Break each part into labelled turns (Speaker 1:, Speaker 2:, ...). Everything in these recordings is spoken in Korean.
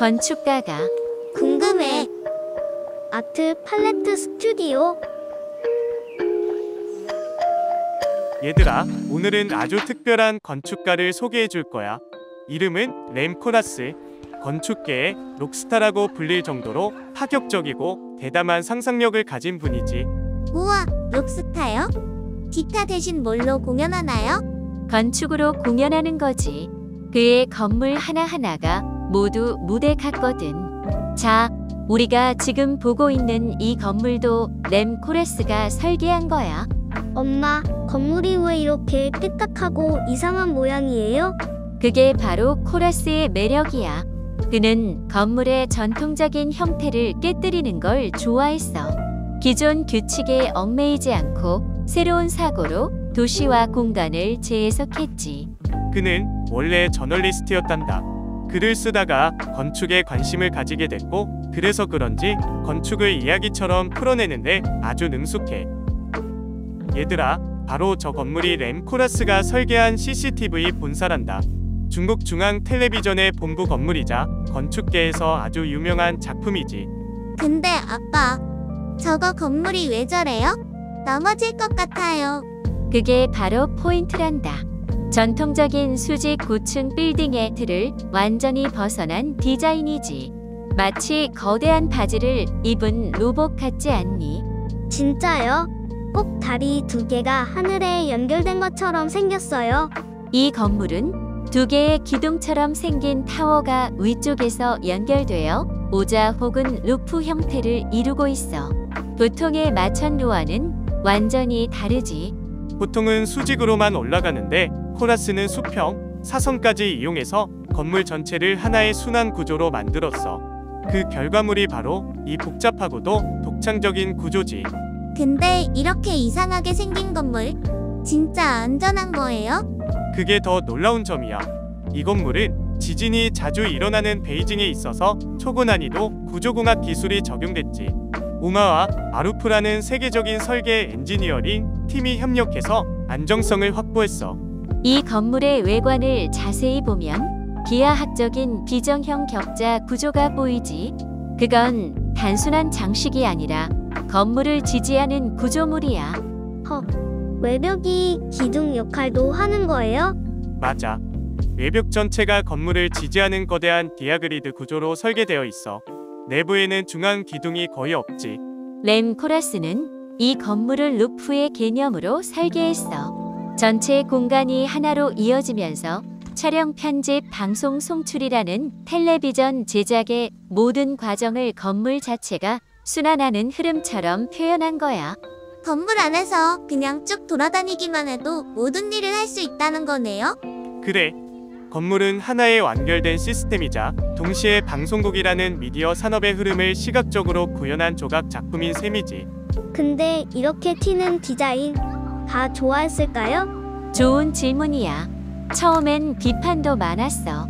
Speaker 1: 건축가가
Speaker 2: 궁금해. 아트 팔레트 스튜디오?
Speaker 3: 얘들아, 오늘은 아주 특별한 건축가를 소개해 줄 거야. 이름은 램 코라스. 건축계의 록스타라고 불릴 정도로 파격적이고 대담한 상상력을 가진 분이지.
Speaker 2: 우와, 록스타요? 기타 대신 뭘로 공연하나요?
Speaker 1: 건축으로 공연하는 거지. 그의 건물 하나하나가 모두 무대 같거든. 자, 우리가 지금 보고 있는 이 건물도 램 코라스가 설계한 거야.
Speaker 2: 엄마, 건물이 왜 이렇게 삐딱하고 이상한 모양이에요?
Speaker 1: 그게 바로 코라스의 매력이야. 그는 건물의 전통적인 형태를 깨뜨리는 걸 좋아했어. 기존 규칙에 얽매이지 않고 새로운 사고로 도시와 공간을 재해석했지.
Speaker 3: 그는 원래 저널리스트였단다. 글을 쓰다가 건축에 관심을 가지게 됐고, 그래서 그런지 건축을 이야기처럼 풀어내는데 아주 능숙해. 얘들아, 바로 저 건물이 램 코라스가 설계한 CCTV 본사란다. 중국 중앙 텔레비전의 본부 건물이자 건축계에서 아주 유명한 작품이지.
Speaker 2: 근데 아빠, 저거 건물이 왜 저래요? 넘어질 것 같아요.
Speaker 1: 그게 바로 포인트란다. 전통적인 수직 고층 빌딩의 틀을 완전히 벗어난 디자인이지. 마치 거대한 바지를 입은 로봇 같지 않니?
Speaker 2: 진짜요? 꼭 다리 두 개가 하늘에 연결된 것처럼 생겼어요.
Speaker 1: 이 건물은 두 개의 기둥처럼 생긴 타워가 위쪽에서 연결되어 오자 혹은 루프 형태를 이루고 있어. 보통의 마천루와는 완전히 다르지.
Speaker 3: 보통은 수직으로만 올라가는데 코라스는 수평, 사선까지 이용해서 건물 전체를 하나의 순환 구조로 만들었어. 그 결과물이 바로 이 복잡하고도 독창적인 구조지.
Speaker 2: 근데 이렇게 이상하게 생긴 건물, 진짜 안전한 거예요?
Speaker 3: 그게 더 놀라운 점이야. 이 건물은 지진이 자주 일어나는 베이징에 있어서 초고난이도 구조공학 기술이 적용됐지. 우마와 아루프라는 세계적인 설계 엔지니어링 팀이 협력해서 안정성을 확보했어.
Speaker 1: 이 건물의 외관을 자세히 보면 기하학적인 비정형 격자 구조가 보이지. 그건 단순한 장식이 아니라 건물을 지지하는 구조물이야.
Speaker 2: 외벽이 기둥 역할도 하는 거예요?
Speaker 3: 맞아. 외벽 전체가 건물을 지지하는 거대한 디아그리드 구조로 설계되어 있어. 내부에는 중앙 기둥이 거의 없지.
Speaker 1: 램 코라스는 이 건물을 루프의 개념으로 설계했어. 전체 공간이 하나로 이어지면서 촬영, 편집, 방송, 송출이라는 텔레비전 제작의 모든 과정을 건물 자체가 순환하는 흐름처럼 표현한 거야.
Speaker 2: 건물 안에서 그냥 쭉 돌아다니기만 해도 모든 일을 할 수 있다는 거네요?
Speaker 3: 그래. 건물은 하나의 완결된 시스템이자 동시에 방송국이라는 미디어 산업의 흐름을 시각적으로 구현한 조각 작품인 셈이지.
Speaker 2: 근데 이렇게 튀는 디자인 다 좋아했을까요?
Speaker 1: 좋은 질문이야. 처음엔 비판도 많았어.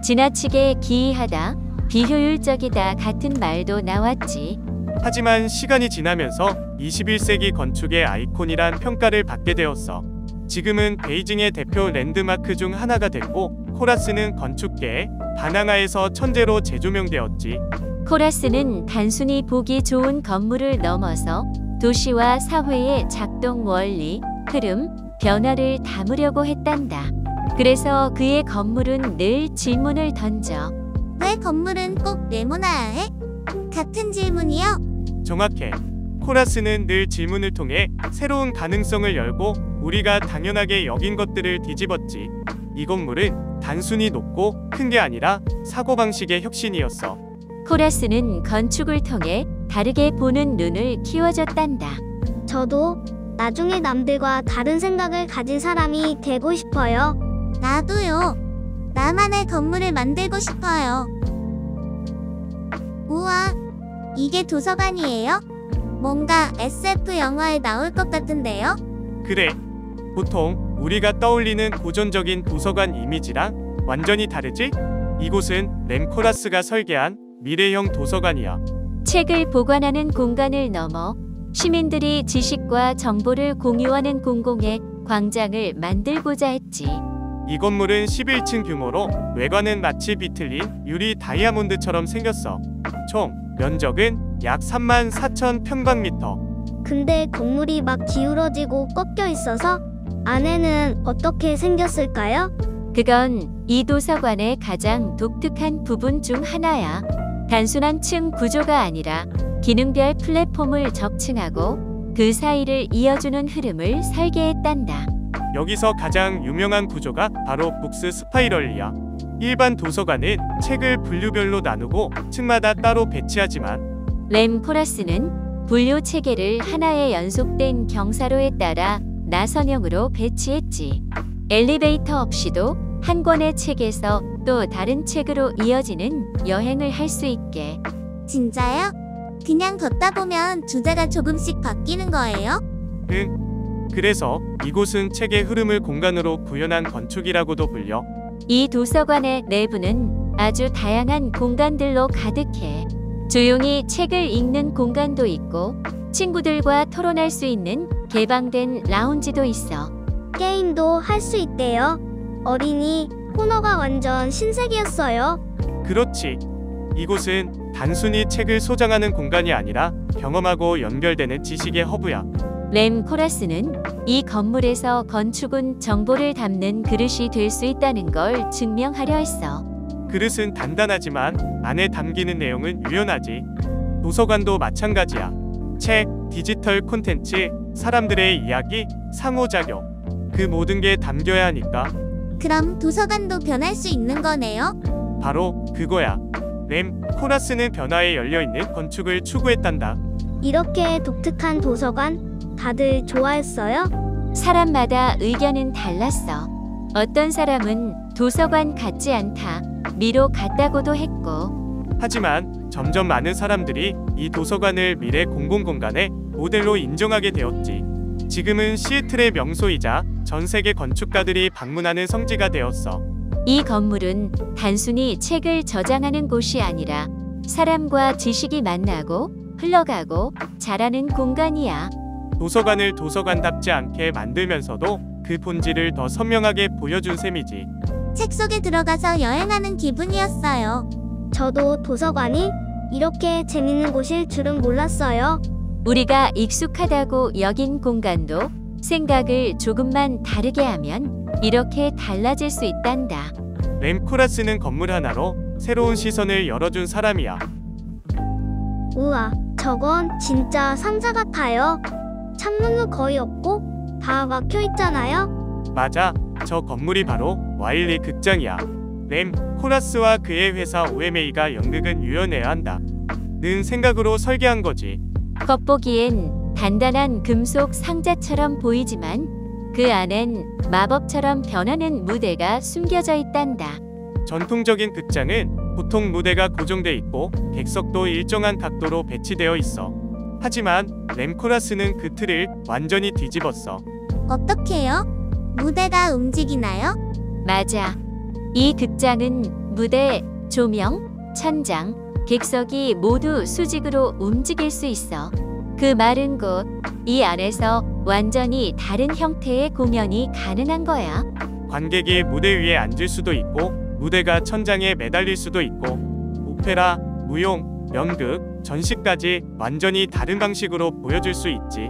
Speaker 1: 지나치게 기이하다, 비효율적이다 같은 말도 나왔지.
Speaker 3: 하지만 시간이 지나면서 21세기 건축의 아이콘이란 평가를 받게 되었어. 지금은 베이징의 대표 랜드마크 중 하나가 됐고, 코라스는 건축계의 반항아에서 천재로 재조명되었지.
Speaker 1: 코라스는 단순히 보기 좋은 건물을 넘어서 도시와 사회의 작동 원리, 흐름, 변화를 담으려고 했단다. 그래서 그의 건물은 늘 질문을 던져.
Speaker 2: 왜 건물은 꼭 네모나야 해? 같은 질문이요?
Speaker 3: 정확해. 코라스는 늘 질문을 통해 새로운 가능성을 열고 우리가 당연하게 여긴 것들을 뒤집었지. 이 건물은 단순히 높고 큰 게 아니라 사고방식의 혁신이었어.
Speaker 1: 코라스는 건축을 통해 다르게 보는 눈을 키워줬단다.
Speaker 2: 저도 나중에 남들과 다른 생각을 가진 사람이 되고 싶어요. 나도요. 나만의 건물을 만들고 싶어요. 우와, 이게 도서관이에요? 뭔가 SF 영화에 나올 것 같은데요?
Speaker 3: 그래. 보통 우리가 떠올리는 고전적인 도서관 이미지랑 완전히 다르지? 이곳은 램 코라스가 설계한 미래형 도서관이야.
Speaker 1: 책을 보관하는 공간을 넘어 시민들이 지식과 정보를 공유하는 공공의 광장을 만들고자 했지.
Speaker 3: 이 건물은 11층 규모로 외관은 마치 비틀린 유리 다이아몬드처럼 생겼어. 총 면적은 약 34,000평방미터.
Speaker 2: 근데 건물이 막 기울어지고 꺾여 있어서 안에는 어떻게 생겼을까요?
Speaker 1: 그건 이 도서관의 가장 독특한 부분 중 하나야. 단순한 층 구조가 아니라 기능별 플랫폼을 적층하고 그 사이를 이어주는 흐름을 설계했단다.
Speaker 3: 여기서 가장 유명한 구조가 바로 북스 스파이럴이야. 일반 도서관은 책을 분류별로 나누고 층마다 따로 배치하지만
Speaker 1: 램 코라스는 분류 체계를 하나의 연속된 경사로에 따라 나선형으로 배치했지. 엘리베이터 없이도 한 권의 책에서 또 다른 책으로 이어지는 여행을 할 수 있게.
Speaker 2: 진짜요? 그냥 걷다 보면 주제가 조금씩 바뀌는 거예요?
Speaker 3: 응. 그래서 이곳은 책의 흐름을 공간으로 구현한 건축이라고도 불려.
Speaker 1: 이 도서관의 내부는 아주 다양한 공간들로 가득해. 조용히 책을 읽는 공간도 있고 친구들과 토론할 수 있는 개방된 라운지도 있어.
Speaker 2: 게임도 할 수 있대요. 어린이 코너가 완전 신세계였어요.
Speaker 3: 그렇지. 이곳은 단순히 책을 소장하는 공간이 아니라 경험하고 연결되는 지식의 허브야.
Speaker 1: 램 코라스는 이 건물에서 건축은 정보를 담는 그릇이 될 수 있다는 걸 증명하려 했어.
Speaker 3: 그릇은 단단하지만 안에 담기는 내용은 유연하지. 도서관도 마찬가지야. 책, 디지털 콘텐츠, 사람들의 이야기, 상호작용. 그 모든 게 담겨야 하니까.
Speaker 2: 그럼 도서관도 변할 수 있는 거네요?
Speaker 3: 바로 그거야. 램 코라스는 변화에 열려있는 건축을 추구했단다.
Speaker 2: 이렇게 독특한 도서관 다들 좋아했어요?
Speaker 1: 사람마다 의견은 달랐어. 어떤 사람은 도서관 같지 않다, 미로 같다고도 했고.
Speaker 3: 하지만 점점 많은 사람들이 이 도서관을 미래 공공공간의 모델로 인정하게 되었지. 지금은 시애틀의 명소이자 전 세계 건축가들이 방문하는 성지가 되었어.
Speaker 1: 이 건물은 단순히 책을 저장하는 곳이 아니라 사람과 지식이 만나고 흘러가고 자라는 공간이야.
Speaker 3: 도서관을 도서관답지 않게 만들면서도 그 본질을 더 선명하게 보여준 셈이지.
Speaker 2: 책 속에 들어가서 여행하는 기분이었어요. 저도 도서관이 이렇게 재밌는 곳일 줄은 몰랐어요.
Speaker 1: 우리가 익숙하다고 여긴 공간도 생각을 조금만 다르게 하면 이렇게 달라질 수 있단다.
Speaker 3: 램 코라스는 건물 하나로 새로운 시선을 열어준 사람이야.
Speaker 2: 우와, 저건 진짜 상자 같아요. 창문도 거의 없고 다 막혀 있잖아요.
Speaker 3: 맞아. 저 건물이 바로 와일리 극장이야. 램 코라스와 그의 회사 OMA가 연극은 유연해야 한다. 는 생각으로 설계한 거지.
Speaker 1: 겉보기엔 단단한 금속 상자처럼 보이지만 그 안엔 마법처럼 변하는 무대가 숨겨져 있단다.
Speaker 3: 전통적인 극장은 보통 무대가 고정돼 있고 객석도 일정한 각도로 배치되어 있어. 하지만 램 코라스는 그 틀을 완전히 뒤집었어.
Speaker 2: 어떻게요? 무대가 움직이나요?
Speaker 1: 맞아. 이 극장은 무대, 조명, 천장, 객석이 모두 수직으로 움직일 수 있어. 그 마른 곳, 이 안에서 완전히 다른 형태의 공연이 가능한 거야.
Speaker 3: 관객이 무대 위에 앉을 수도 있고 무대가 천장에 매달릴 수도 있고 오페라, 무용, 연극, 전시까지 완전히 다른 방식으로 보여줄 수 있지.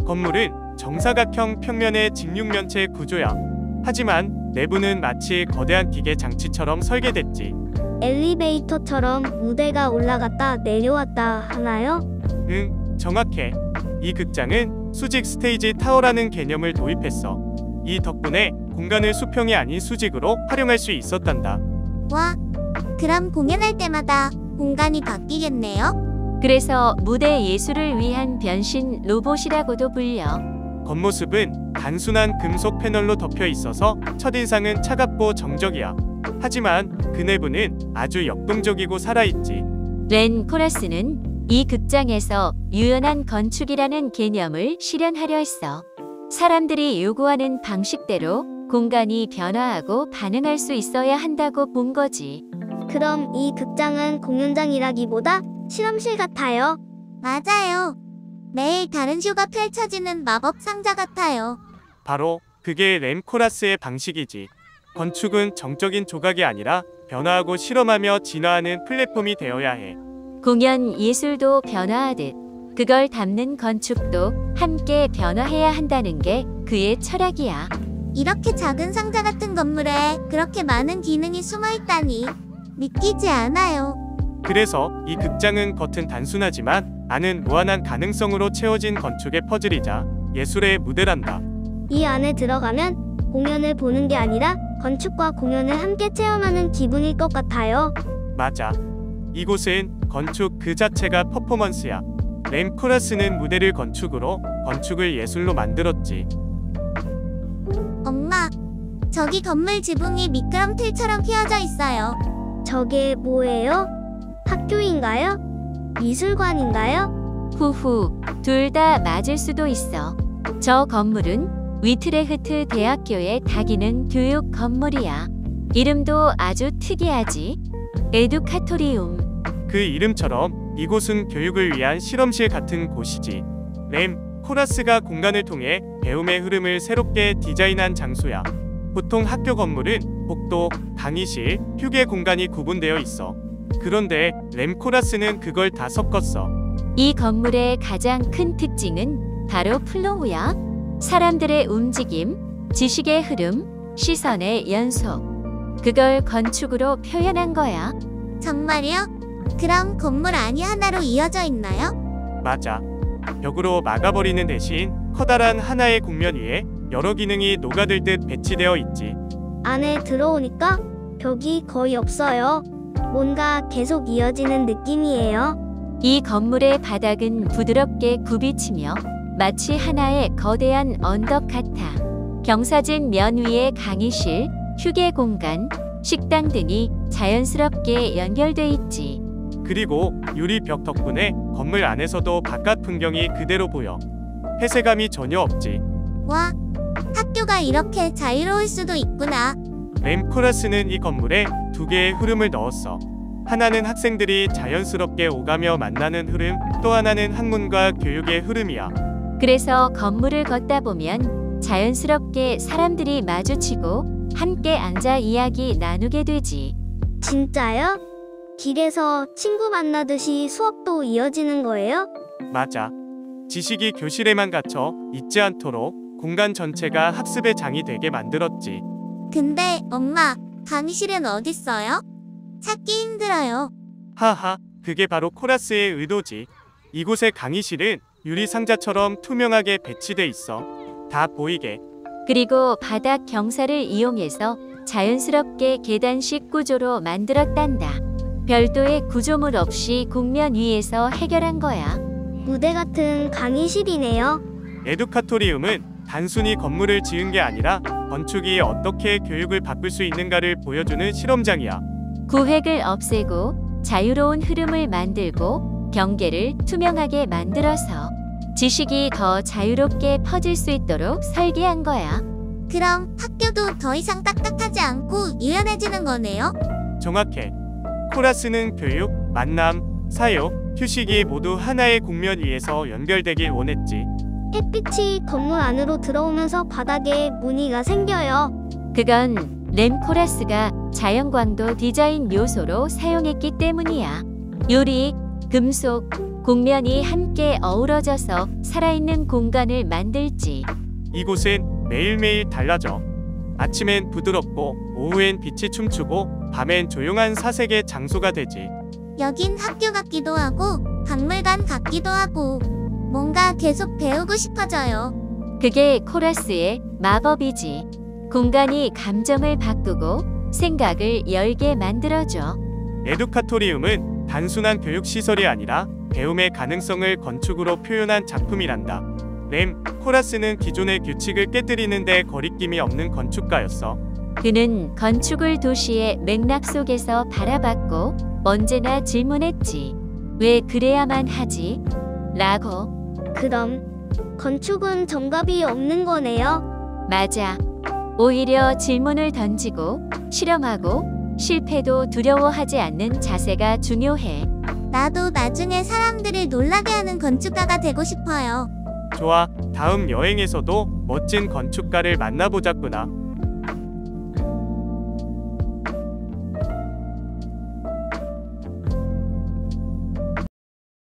Speaker 3: 건물은 정사각형 평면의 직육면체 구조야. 하지만 내부는 마치 거대한 기계 장치처럼 설계됐지.
Speaker 2: 엘리베이터처럼 무대가 올라갔다 내려왔다 하나요?
Speaker 3: 응, 정확해. 이 극장은 수직 스테이지 타워라는 개념을 도입했어. 이 덕분에 공간을 수평이 아닌 수직으로 활용할 수 있었단다.
Speaker 2: 와, 그럼 공연할 때마다 공간이 바뀌겠네요?
Speaker 1: 그래서 무대 예술을 위한 변신 로봇이라고도 불려.
Speaker 3: 겉모습은 단순한 금속 패널로 덮여 있어서 첫인상은 차갑고 정적이야. 하지만 그 내부는 아주 역동적이고 살아있지.
Speaker 1: 렌 코라스는 이 극장에서 유연한 건축이라는 개념을 실현하려 했어. 사람들이 요구하는 방식대로 공간이 변화하고 반응할 수 있어야 한다고 본 거지.
Speaker 2: 그럼 이 극장은 공연장이라기보다 실험실 같아요. 맞아요. 매일 다른 쇼가 펼쳐지는 마법 상자 같아요.
Speaker 3: 바로 그게 램 코라스의 방식이지. 건축은 정적인 조각이 아니라 변화하고 실험하며 진화하는 플랫폼이 되어야 해.
Speaker 1: 공연 예술도 변화하듯 그걸 담는 건축도 함께 변화해야 한다는 게 그의 철학이야.
Speaker 2: 이렇게 작은 상자 같은 건물에 그렇게 많은 기능이 숨어 있다니 믿기지 않아요.
Speaker 3: 그래서 이 극장은 겉은 단순하지만 안은 무한한 가능성으로 채워진 건축의 퍼즐이자 예술의 무대란다.
Speaker 2: 이 안에 들어가면 공연을 보는 게 아니라 건축과 공연을 함께 체험하는 기분일 것 같아요.
Speaker 3: 맞아. 이곳은 건축 그 자체가 퍼포먼스야. 램 코라스는 무대를 건축으로, 건축을 예술로 만들었지.
Speaker 2: 엄마, 저기 건물 지붕이 미끄럼틀처럼 휘어져 있어요. 저게 뭐예요? 학교인가요? 미술관인가요?
Speaker 1: 후후, 둘 다 맞을 수도 있어. 저 건물은 위트레흐트 대학교의 다기능 교육 건물이야. 이름도 아주 특이하지. 에두카토리움.
Speaker 3: 그 이름처럼 이곳은 교육을 위한 실험실 같은 곳이지. 램 코라스가 공간을 통해 배움의 흐름을 새롭게 디자인한 장소야. 보통 학교 건물은 복도, 강의실, 휴게 공간이 구분되어 있어. 그런데 램 코라스는 그걸 다 섞었어.
Speaker 1: 이 건물의 가장 큰 특징은 바로 플로우야. 사람들의 움직임, 지식의 흐름, 시선의 연속. 그걸 건축으로 표현한 거야.
Speaker 2: 정말요? 그럼 건물 안이 하나로 이어져 있나요?
Speaker 3: 맞아. 벽으로 막아버리는 대신 커다란 하나의 국면 위에 여러 기능이 녹아들듯 배치되어 있지.
Speaker 2: 안에 들어오니까 벽이 거의 없어요. 뭔가 계속 이어지는 느낌이에요.
Speaker 1: 이 건물의 바닥은 부드럽게 굽이치며 마치 하나의 거대한 언덕 같아. 경사진 면 위에 강의실, 휴게 공간, 식당 등이 자연스럽게 연결돼 있지.
Speaker 3: 그리고 유리 벽 덕분에 건물 안에서도 바깥 풍경이 그대로 보여. 폐쇄감이 전혀 없지.
Speaker 2: 와, 학교가 이렇게 자유로울 수도 있구나.
Speaker 3: 램 코라스는 이 건물에 두 개의 흐름을 넣었어. 하나는 학생들이 자연스럽게 오가며 만나는 흐름, 또 하나는 학문과 교육의 흐름이야.
Speaker 1: 그래서 건물을 걷다 보면 자연스럽게 사람들이 마주치고 함께 앉아 이야기 나누게 되지.
Speaker 2: 진짜요? 길에서 친구 만나듯이 수업도 이어지는 거예요?
Speaker 3: 맞아. 지식이 교실에만 갇혀 있지 않도록 공간 전체가 학습의 장이 되게 만들었지.
Speaker 2: 근데 엄마, 강의실은 어딨어요? 찾기 힘들어요.
Speaker 3: 하하, 그게 바로 코라스의 의도지. 이곳의 강의실은 유리 상자처럼 투명하게 배치돼 있어. 다 보이게.
Speaker 1: 그리고 바닥 경사를 이용해서 자연스럽게 계단식 구조로 만들었단다. 별도의 구조물 없이 국면 위에서 해결한 거야.
Speaker 2: 무대 같은 강의실이네요.
Speaker 3: 에두카토리움은 단순히 건물을 지은 게 아니라 건축이 어떻게 교육을 바꿀 수 있는가를 보여주는 실험장이야.
Speaker 1: 구획을 없애고 자유로운 흐름을 만들고 경계를 투명하게 만들어서 지식이 더 자유롭게 퍼질 수 있도록 설계한 거야.
Speaker 2: 그럼 학교도 더 이상 딱딱하지 않고 유연해지는 거네요?
Speaker 3: 정확해. 코라스는 교육, 만남, 사육, 휴식이 모두 하나의 국면 위에서 연결되길 원했지.
Speaker 2: 햇빛이 건물 안으로 들어오면서 바닥에 무늬가 생겨요.
Speaker 1: 그건 램 코라스가 자연광도 디자인 요소로 사용했기 때문이야. 유리, 금속, 곡면이 함께 어우러져서 살아있는 공간을 만들지.
Speaker 3: 이곳은 매일매일 달라져. 아침엔 부드럽고 오후엔 빛이 춤추고 밤엔 조용한 사색의 장소가 되지.
Speaker 2: 여긴 학교 같기도 하고 박물관 같기도 하고 뭔가 계속 배우고 싶어져요.
Speaker 1: 그게 코라스의 마법이지. 공간이 감정을 바꾸고 생각을 열게 만들어줘.
Speaker 3: 에두카토리움은 단순한 교육시설이 아니라 배움의 가능성을 건축으로 표현한 작품이란다. 램 코라스는 기존의 규칙을 깨뜨리는데 거리낌이 없는 건축가였어.
Speaker 1: 그는 건축을 도시의 맥락 속에서 바라봤고 언제나 질문했지. 왜 그래야만 하지? 라고.
Speaker 2: 그럼 건축은 정답이 없는 거네요.
Speaker 1: 맞아. 오히려 질문을 던지고 실험하고 실패도 두려워하지 않는 자세가 중요해.
Speaker 2: 나도 나중에 사람들을 놀라게 하는 건축가가 되고 싶어요.
Speaker 3: 좋아, 다음 여행에서도 멋진 건축가를 만나보자꾸나.